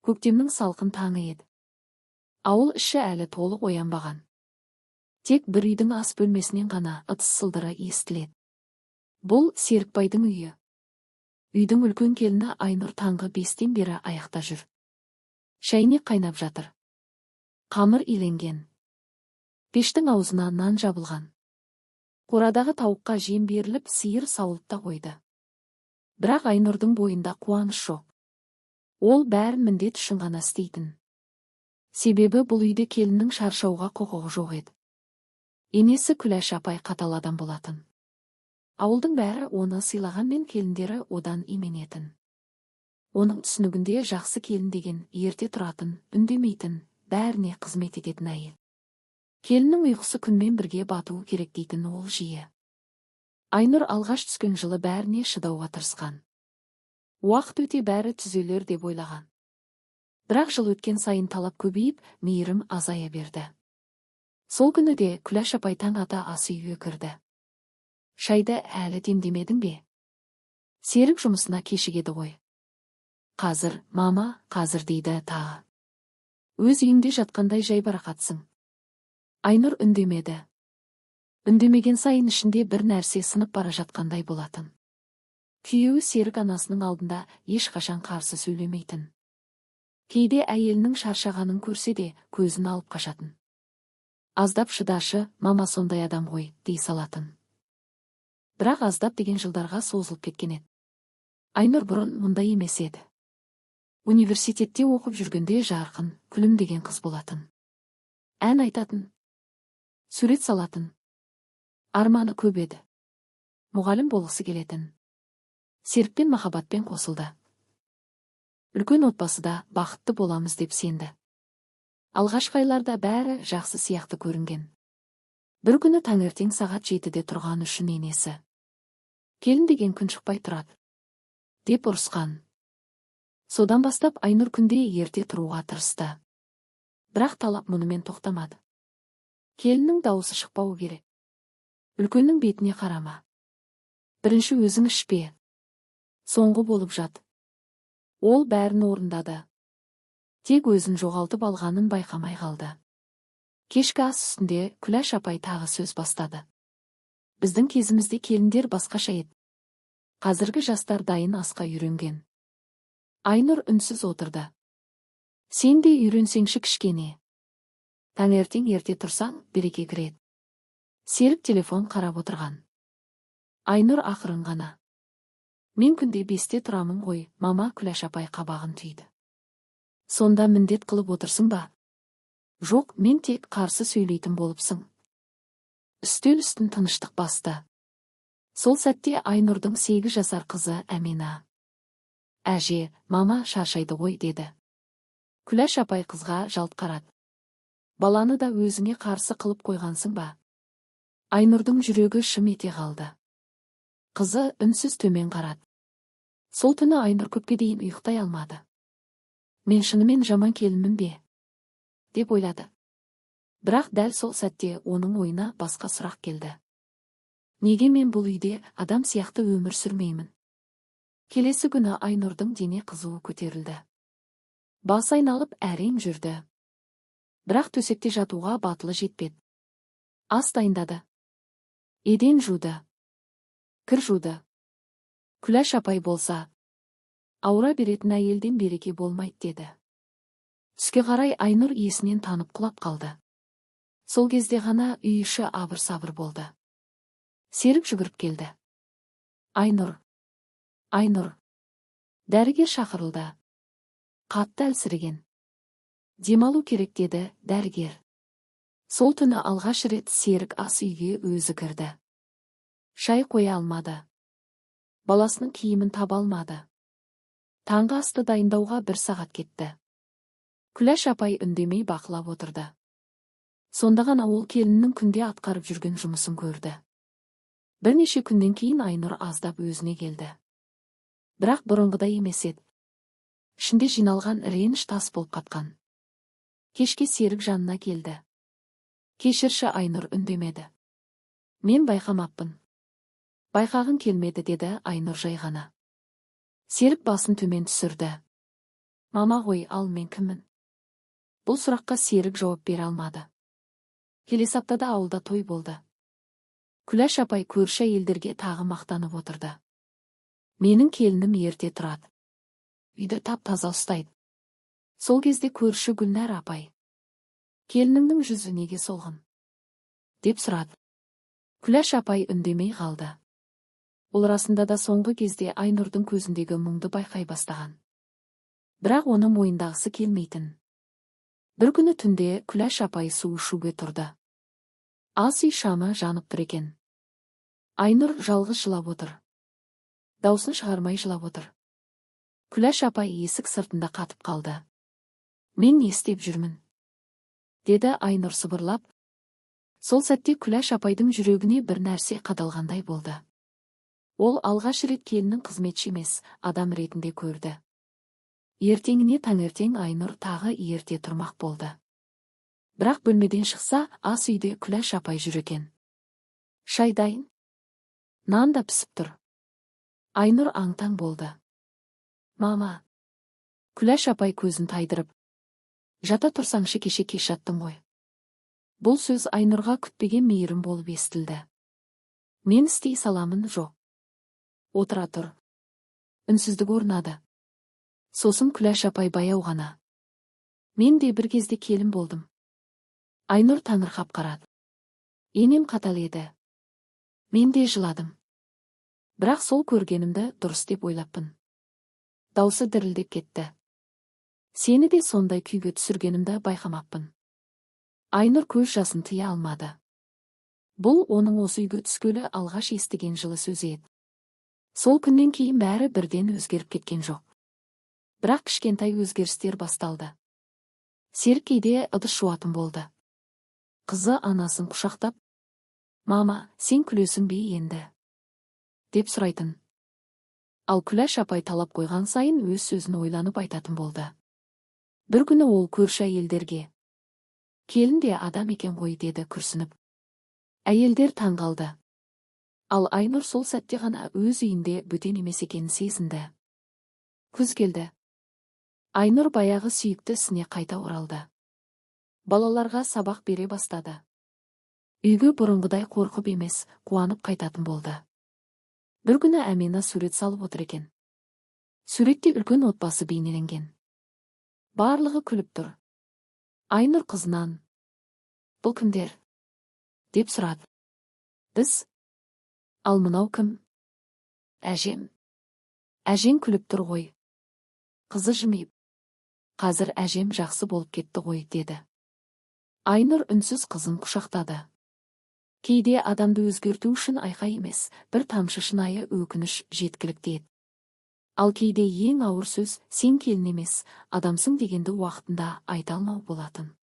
Көктемнің салқын таңы еді. Ауыл іші әлі толық оянбаған. Тек бір үйдің ас бөлмесінен ғана ыдыс сылдыры естіледі. Бұл Серікбайдың үйі. Үйдің үлкен келіні Айнұр таңғы 5-тен бері аяқта жүр. Шәйнек қайнап жатыр. Қамыр иленген. Пештің аузына нан жабылған. Қорадағы тауыққа жем беріліп, сиыр сауылып та қойды. Бірақ Айнұрдың бойында қуаныш жоқ. Ол бәрін міндет үшін ғана істейтін. Себебі бұл үйде келіннің шаршауға құқығы жоқ еді. Енесі Күләш апай қатал адам болатын. Ауылдың бәрі оны сыйлағанмен келіндері одан именетін. Оның түсінігінде жақсы келін деген ерте тұратын, үндемейтін, бәріне қызмет ететін әйел. Келіннің ұйқысы күнмен бірге батуы керек дейтін ол жиі. Айнұр алғаш түскен жылы бәріне шыдауға тырысқан. Уақыт өте бәрі түзелер деп ойлаған. Бірақ жыл өткен сайын талап көбейіп, мейірім азая берді. Сол күні де Күләш апай таң ата ас үйге кірді. Шайды әлі демдемедің бе? Серік жұмысына кешігеді ғой. Қазір, мама, қазір дейді тағы. Өз үйінде жатқандай жайбарақатсың. Айнұр үндемеді. Үндемеген сайын ішінде бір нәрсе сынып бара жатқандай болатын. Күйеуі Серік анасының алдында ешқашан қарсы сөйлемейтін. Кейде әйелінің шаршағанын көрсе де көзін алып қашатын. Аздап шыдашы, мама сондай адам ғой, дей салатын. Бірақ аздап деген жылдарға созылып кеткен еді. Айнұр бұрын мұндай емес еді. Университетте оқып жүргенде жарқын, күлім деген қыз болатын. Ән айтатын, сурет салатын. Арманы көп еді. Мұғалім болғысы келетін. Серікпен махаббатпен қосылды. Үлкен отбасыда бақытты боламыз деп сенді. Алғашқы айларда бәрі жақсы сияқты көрінген. Бір күні таңертең сағат 7-де тұрған үшін енесі. Келін деген күн шықпай тұрады, деп ұрысқан. Содан бастап Айнұр күнде ерте тұруға тырысты. Бірақ талап мұнымен тоқтамады. Келіннің дауысы шықпауы керек. Үлкеннің бетіне қарама. Бірінші өзің ішпе. Соңғы болып жат. Ол бәрін орындады. Тек өзін жоғалтып алғанын байқамай қалды. Кешкі ас үстінде Күләш апай тағы сөз бастады. Біздің кезімізде келіндер басқаша еді. Қазіргі жастар дайын асқа үйренген. Айнұр үнсіз отырды. Сен де үйренсеңші кішкене. Таңертең ерте тұрсаң, береке кіреді. Серік телефон қарап отырған. Айнұр ақырын ғана. Мен күнде 5-те тұрамын ғой, мама. Күләш апай қабағын түйді. Сонда міндет қылып отырсың ба? Жоқ, мен тек қарсы сөйлейтін болыпсың. Үстел үстін тыныштық басты. Сол сәтте Айнұрдың 8 жасар қызы Әмина. Әже, мама шаршайды ғой, деді. Күләш апай қызға жалт қарады. Баланы да өзіңе қарсы қылып қойғансың ба? Айнұрдың жүрегі шым ете қалды. Қызы үнсіз төмен қарады. Сол түні Айнұр көпке дейін ұйықтай алмады. Мен шынымен жаман келінмін бе? деп ойлады. Бірақ дәл сол сәтте оның ойына басқа сұрақ келді. Неге мен бұл үйде адам сияқты өмір сүрмеймін? Келесі күні Айнұрдың дене қызуы көтерілді. Бас айналып әрең жүрді. Бірақ төсекте жатуға батылы жетпеді. Ас дайындады. Еден жуды. Кір жуды. Күләш апай болса, аура беретін әйелден береке болмайды деді. Түске қарай Айнұр есінен танып құлап қалды. Сол кезде ғана үй іші абыр-сабыр болды. Серік жүгіріп келді. Айнұр. Айнұр. Дәрігер шақырылды. Қатты әлсіреген. Демалу керек деді дәрігер. Сол түні алғаш рет Серік ас үйге өзі кірді. Шай қоя алмады. Баласының киімін таба алмады. Таңғы асты дайындауға 1 сағат кетті. Күләш апай үндемей бақылап отырды. Сонда ғана ол келіннің күнде атқарып жүрген жұмысын көрді. Бірнеше күннен кейін Айнұр аздап өзіне келді. Бірақ бұрынғыдай емес еді. Ішінде жиналған реніш тас болып қатқан. Кешке Серік жанына келді. Кешірші, Айнұр үндемеді. Мен байқамаппын. Байқағың келмеді, деді Айнұр жай ғана. Серік басын төмен түсірді. Мама ғой, ал мен кіммін? Бұл сұраққа Серік жауап бере алмады. Келесі аптада ауылда той болды. Күләш апай көрші әйелдерге тағы мақтанып отырды. Менің келінім ерте тұрады. Үйді тап-таза ұстайды. Сол кезде көрші Гүлнәр апай: келініңнің жүзі неге солғын? Деп сұрады. Күләш апай үндемей қалды. Ол расында да соңғы кезде Айнұрдың көзіндегі мұңды байқай бастаған. Бірақ оны мойындағысы келмейтін. Бір күні түнде Күләш апай су ішуге тұрды. Ас үй шамы жанып тұр екен. Айнұр жалғыз жылап отыр. Даусын шығармай жылап отыр. Күләш апай есік сыртында қатып қалды. Мен не істеп жүрмін? Деді Айнұр сыбырлап. Сол сәтте Күләш апайдың жүрегіне бір нәрсе қадалғандай болды. Ол алғаш рет келіннің қызметші емес, адам ретінде көрді. Ертеңіне таңертең Айнұр тағы ерте тұрмақ болды. Бірақ бөлмеден шықса, ас үйде Күләш апай жүр екен. Шай дайын. Нан да пісіп тұр. Айнұр аң-таң болды. Мама. Күләш апай көзін тайдырып: жата тұрсаңшы, кеше кеш жаттың ғой. Бұл сөз Айнұрға күтпеген мейірім болып естілді. Мен істей саламын. Жоқ. Отыра тұр. Үнсіздік орнады. Сосын Күләш апай баяу ғана: мен де бір кезде келін болдым. Айнұр таңырқап қарады. Енем қатал еді. Мен де жыладым. Бірақ сол көргенімді дұрыс деп ойлаппын. Даусы дірілдеп кетті. Сені де сондай күйге түсіргенімді байқамаппын. Айнұр көз жасын тыя алмады. Бұл оның осы үйге түскелі алғаш естіген жылы сөзі еді. Сол күннен кейін бәрі бірден өзгеріп кеткен жоқ. Бірақ кішкентай өзгерістер басталды. Серік кейде ыдыс жуатын болды. Қызы анасын құшақтап: мама, сен күлесің бе енді? Деп сұрайтын. Ал Күләш апай талап қойған сайын өз сөзін ойланып айтатын болды. Бір күні ол көрші әйелдерге: келін де адам екен ғой, деді күрсініп. Әйелдер таң қалды. Ал Айнұр сол сәтте ғана өз үйінде бөтен емес екенін сезінді. Күз келді. Айнұр баяғы сүйікті ісіне қайта оралды. Балаларға сабақ бере бастады. Үйге бұрынғыдай қорқып емес, қуанып қайтатын болды. Бір күні Әмина сурет салып отыр екен. Суретте үлкен отбасы бейнеленген. Барлығы күліп тұр. Айнұр қызынан: бұл кімдер? Деп сұрады. Біз. Ал мынау кім? Әжем. Әжең күліп тұр ғой. Қызы жымиып: қазір әжем жақсы болып кетті ғой, деді. Айнұр үнсіз қызын құшақтады. Кейде адамды өзгерту үшін айқай емес, бір тамшы шынайы өкініш жеткілікті еді. Ал кейде ең ауыр сөз сен келін емес, адамсың дегенді уақытында айта алмау болатын.